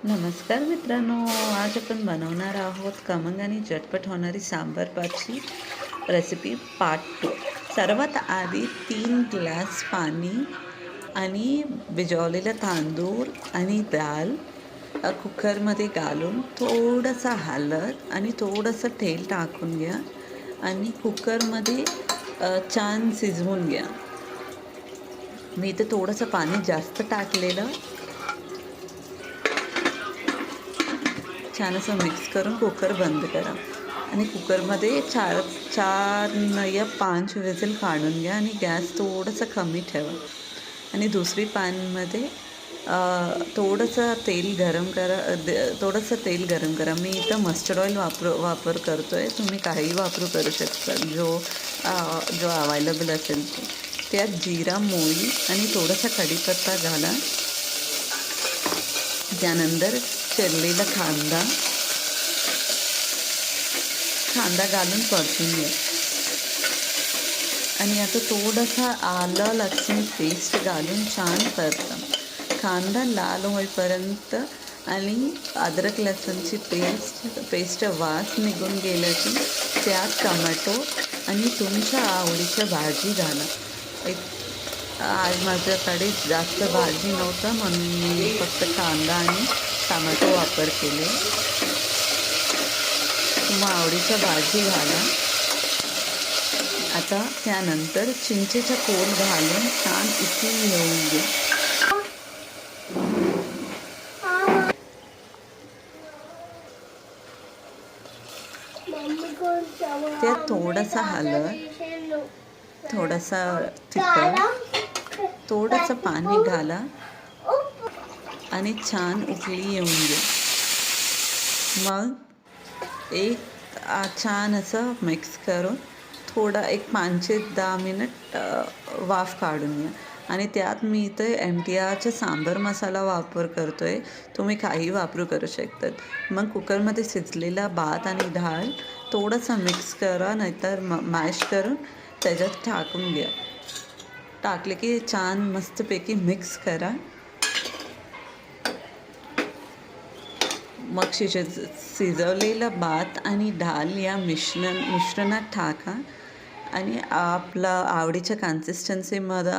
नमस्कार मित्रांनो, आज आपण बनवणार आहोत खमंग आणि झटपट होणारी सांबार भातची रेसिपी पार्ट 2. सर्वात आधी 3 ग्लास पाणी आणि भिजवलेलं तांदूळ आणि डाळ कुकरमध्ये घालून थोडंसं हळद आणि थोडंसं तेल टाकून घ्या आणि कुकरमध्ये छान शिजवून घ्या. मी इथे थोडंसं पाणी जास्त टाकलेलं. छान असं मिक्स करून कुकर बंद करा आणि कुकरमध्ये चार या 5 विझल काढून घ्या आणि गॅस थोडंसं कमी ठेवा आणि दुसरी पॅनमध्ये थोडंसं तेल गरम करा. मी इथं मस्टर्ड ऑइल वापर करतो आहे. तुम्ही काहीही करू शकता जो अवेलेबल असेल ते. त्यात जिरा, मोहरी आणि थोडासा कढीपत्ता घाला. त्यानंतर चिरलेला कांदा घालून परतून घ्या आणि आता थोडासा आलं लसूण पेस्ट घालून छान परता. कांदा लाल होईपर्यंत आणि अद्रक लसूणची पेस्ट वास निघून गेलं की त्यात टोमॅटो आणि तुमच्या आवडीच्या भाजी घाला. आज माझ्याकडे जास्त भाजी नव्हतं म्हणून मी फक्त कांदा आणि टोमॅटो वापर केले. तुम्हा आवडीच्या भाजी घाला. आता त्यानंतर चिंचेचा कोल घालून छान उकळून घेऊन घ्या. त्यात थोडासा हळद, थोडासा तिखट, थोडंसं पाणी घाला आणि छान उकळी येऊन घ्या. मग छान असं मिक्स करून एक 5 ते 10 मिनिट वाफ काढून घ्या आणि त्यात मी इथे MTRचा सांबार मसाला वापर करतो आहे. तुम्ही काही करू शकतात. मग कुकरमध्ये शिजलेला भात आणि डाळ थोडंसं मिक्स करा, नाहीतर मॅश करून त्याच्यात टाकून घ्या. टाकले की छान मस्तपैकी मिक्स करा. मग शिजवलेलं भात आणि डाळ या मिश्रणात टाका आणि आपला आवडीच्या कन्सिस्टन्सीमध्ये